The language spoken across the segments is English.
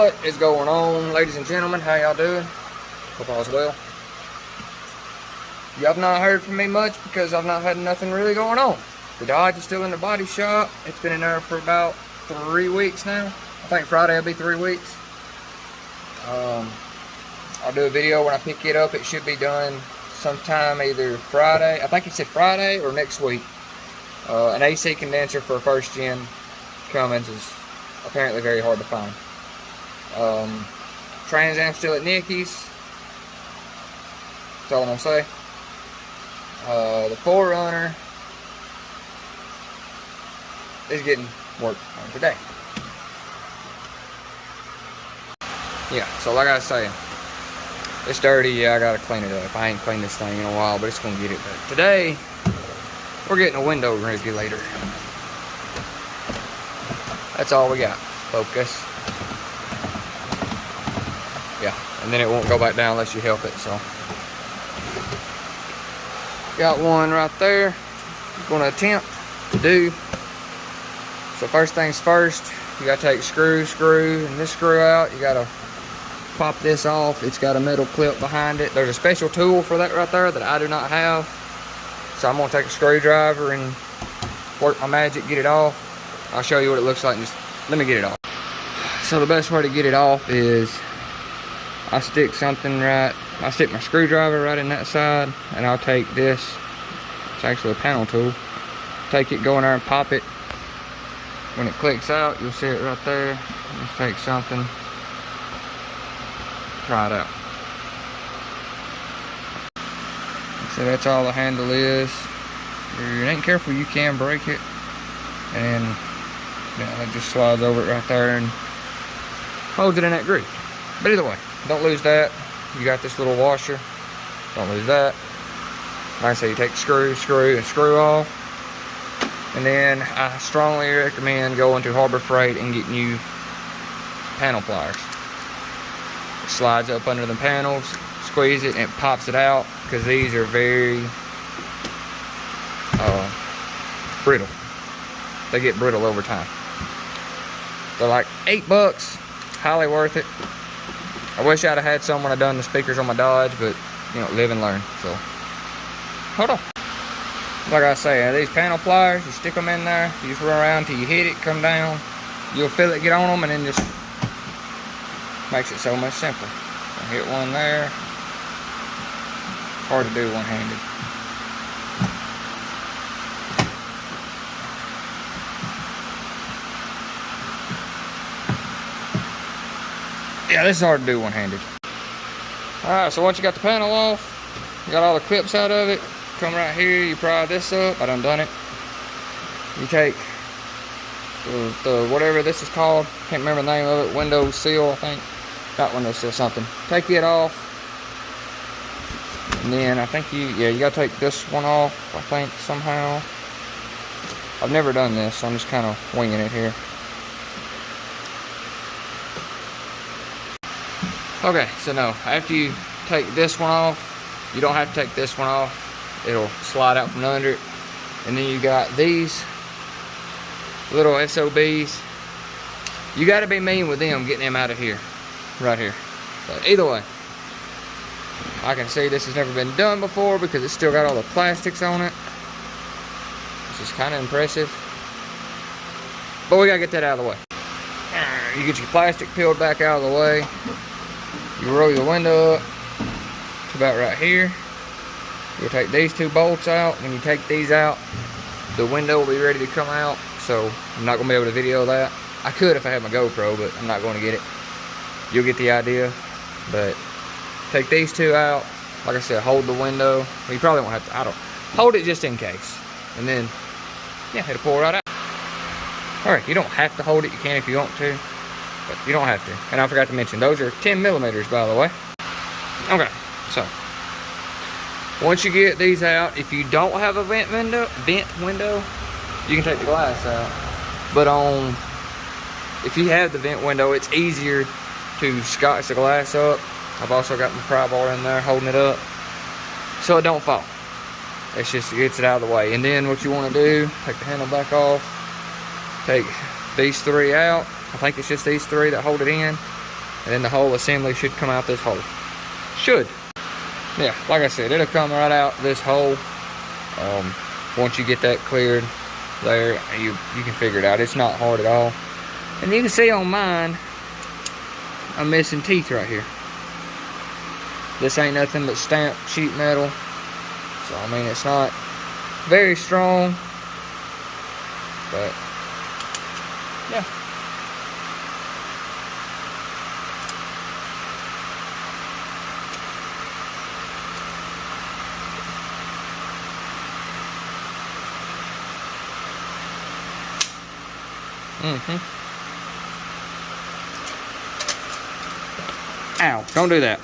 What is going on, ladies and gentlemen? How y'all doing? Hope all's well. Y'all have not heard from me much because I've not had nothing really going on. The Dodge is still in the body shop. It's been in there for about 3 weeks now. I think Friday will be 3 weeks. I'll do a video when I pick it up. It should be done sometime either Friday. I think it said Friday or next week. An AC condenser for a first gen Cummins is apparently very hard to find. Trans Am still at Nicky's. That's all I'm gonna say. The 4runner is getting work on today. Yeah, so like I was saying, it's dirty. Yeah, I gotta clean it up. I ain't cleaned this thing in a while, but it's gonna get it better. Today, we're getting a window regulator. That's all we got, focus. Yeah, and then it won't go back down unless you help it, so. Got one right there. Gonna attempt to do. So first things first, you gotta take screw, and this screw out. You gotta pop this off. It's got a metal clip behind it. There's a special tool for that right there that I do not have. So I'm gonna take a screwdriver and work my magic, get it off. I'll show you what it looks like. Just let me get it off. So the best way to get it off is I stick my screwdriver right in that side, and I'll take this. It's actually a panel tool. Take it, go in there and pop it. When it clicks out, you'll see it right there. Just take something. Try it out. So that's all the handle is. If you ain't careful, you can break it. And it just slides over it right there and holds it in that groove. But either way, don't lose that. You got this little washer. Don't lose that. Like I say, you take the screw off. And then I strongly recommend going to Harbor Freight and getting you panel pliers. It slides up under the panels, squeeze it, and it pops it out, because these are very brittle. They get brittle over time. They're like $8, highly worth it. I wish I'd have had some when I done the speakers on my Dodge, but you know, live and learn. So hold on. Like I say, these panel pliers, you stick them in there, you just run around till you hit it, come down, you'll feel it get on them, and then just makes it so much simpler. I hit one there. Hard to do one-handed. Yeah, this is hard to do one-handed. Alright, so once you got the panel off, you got all the clips out of it, come right here, you pry this up. I done it. You take the whatever this is called, can't remember the name of it, window seal, I think. Not window seal, something. Take it off. And then I think you gotta take this one off, I think, somehow. I've never done this, so I'm just kind of winging it here. Okay, so no, after you take this one off, you don't have to take this one off. It'll slide out from under it. And then you got these little SOBs. You gotta be mean with them, getting them out of here, right here. But either way, I can see this has never been done before because it's still got all the plastics on it, which is kind of impressive. But we gotta get that out of the way. You get your plastic peeled back out of the way. You roll your window up to about right here. You'll take these two bolts out. When you take these out, the window will be ready to come out. So I'm not gonna be able to video that. I could if I had my GoPro, but I'm not going to get it. You'll get the idea. But take these two out. Like I said, hold the window. You probably won't have to. I don't hold it just in case. And then, yeah, it'll pull right out. All right, you don't have to hold it. You can if you want to, but you don't have to. And I forgot to mention, those are 10 millimeters, by the way. Okay, so once you get these out, if you don't have a vent window, you can take the glass out. But if you have the vent window, it's easier to scotch the glass up. I've also got my pry bar in there holding it up so it don't fall. It's just, it gets it out of the way. And then what you want to do, take the handle back off, take these three out. I think it's just these three that hold it in. and then the whole assembly should come out this hole. Should. Yeah, like I said, it'll come right out this hole. Once you get that cleared there, you can figure it out. It's not hard at all. And you can see on mine, I'm missing teeth right here. This ain't nothing but stamped sheet metal. So, I mean, it's not very strong. But, yeah. Ow, don't do that.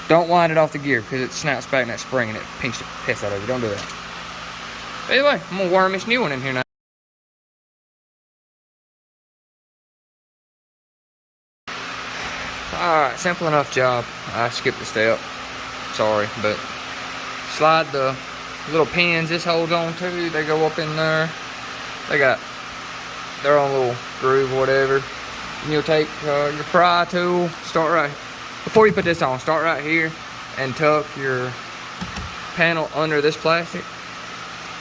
Don't wind it off the gear because it snaps back in that spring and it pinks the piss out of you. Don't do that. Anyway, I'm going to worm this new one in here now. Alright, simple enough job. I skipped a step. Sorry, but slide the little pins this holds on to. They go up in there. They got their own little groove or whatever. And you'll take your pry tool, start right, before you put this on, start right here and tuck your panel under this plastic.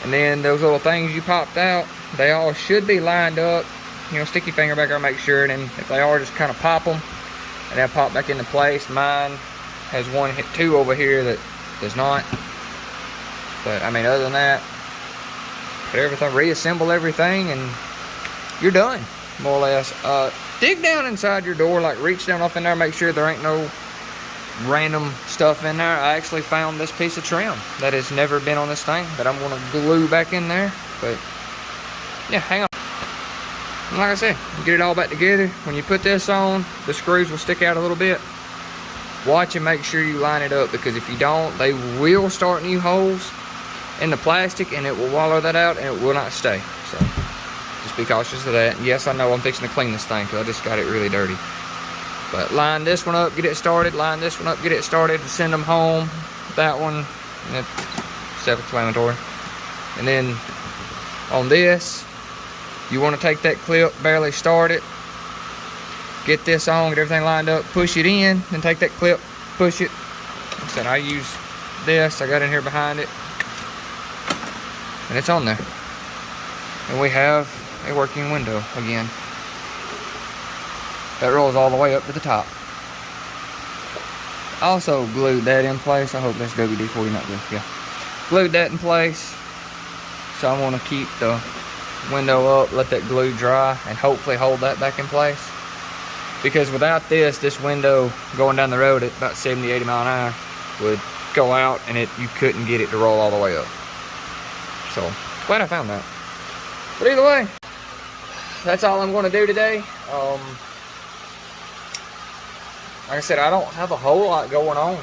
And then those little things you popped out, they all should be lined up. You know, stick your finger back there and make sure, and then if they are, just kind of pop them and they'll pop back into place. Mine has two over here that does not. But I mean, other than that, put everything, reassemble everything, and you're done, more or less. Dig down inside your door, like reach down off in there, make sure there ain't no random stuff in there. I actually found this piece of trim that has never been on this thing that I'm gonna glue back in there. But yeah, hang on. And like I said, you get it all back together. When you put this on, the screws will stick out a little bit. Watch and make sure you line it up, because if you don't, they will start new holes in the plastic and it will wallow that out and it will not stay. So just be cautious of that. Yes, I know I'm fixing to clean this thing because I just got it really dirty. But line this one up, get it started. Line this one up, get it started. Send them home. That one, self-explanatory. And then on this, you want to take that clip, barely start it. Get this on, get everything lined up, push it in, then take that clip, push it. Like I said, I use this. I got in here behind it. And it's on there. And we have a working window again. That rolls all the way up to the top. Also glued that in place. I hope that's WD-40, not glue. Yeah. Glued that in place. So I'm going to keep the window up, let that glue dry, and hopefully hold that back in place. Because without this window going down the road at about 70, 80 mile an hour would go out and you couldn't get it to roll all the way up. So, glad I found that. But either way, that's all I'm going to do today. Like I said, I don't have a whole lot going on,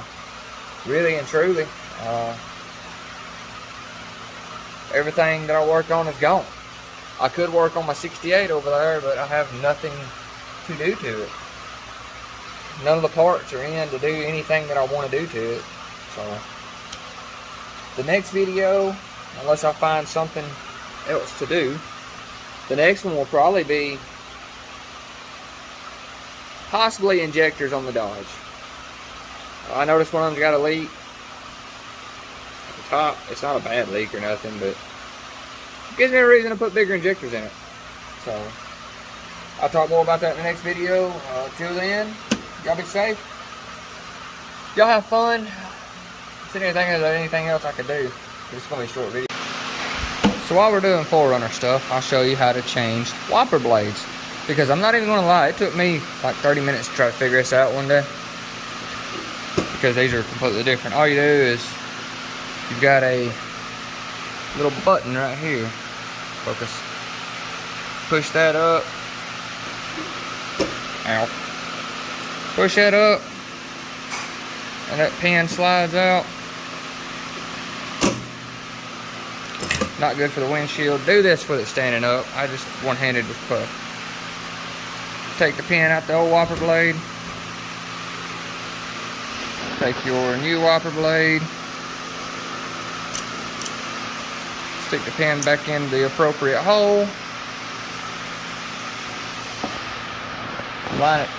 really and truly. Everything that I work on is gone. I could work on my 68 over there, but I have nothing to do to it. None of the parts are in to do anything that I want to do to it. So, the next video, unless I find something else to do, the next one will probably be possibly injectors on the Dodge. I noticed one of them's got a leak at the top. It's not a bad leak or nothing, but it gives me a reason to put bigger injectors in it. So, I'll talk more about that in the next video. Till then, y'all be safe. Y'all have fun. See anything else I could do. It's going to be a short video. So while we're doing 4runner stuff, I'll show you how to change wiper blades. Because I'm not even going to lie, it took me like 30 minutes to try to figure this out one day. Because these are completely different. All you do is, you've got a little button right here. Focus. Push that up. Ow. Push that up. And that pin slides out. Not good for the windshield. Do this with it standing up. I just one-handed with puff. Take the pin out the old wiper blade. Take your new wiper blade. Stick the pin back in the appropriate hole. Line it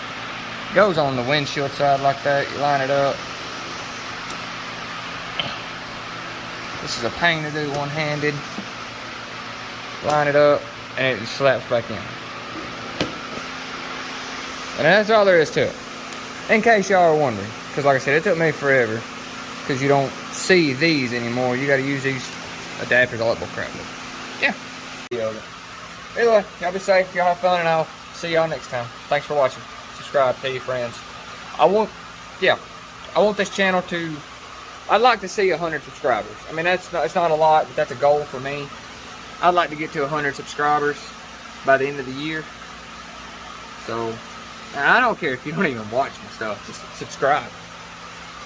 Goes on the windshield side like that. You line it up. This is a pain to do one-handed. Line it up, and it slaps back in. And that's all there is to it. In case y'all are wondering, because like I said, it took me forever, because you don't see these anymore. You got to use these adapters, all that bull crap. But yeah. Anyway, y'all be safe, y'all have fun, and I'll see y'all next time. Thanks for watching. Subscribe, tell your friends. I want this channel to, I'd like to see 100 subscribers. I mean, it's not a lot, but that's a goal for me. I'd like to get to 100 subscribers by the end of the year. So, I don't care if you don't even watch my stuff, just subscribe.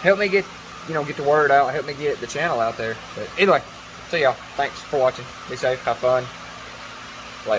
Help me get, get the word out, help me get the channel out there. But anyway, see y'all. Thanks for watching. Be safe, have fun.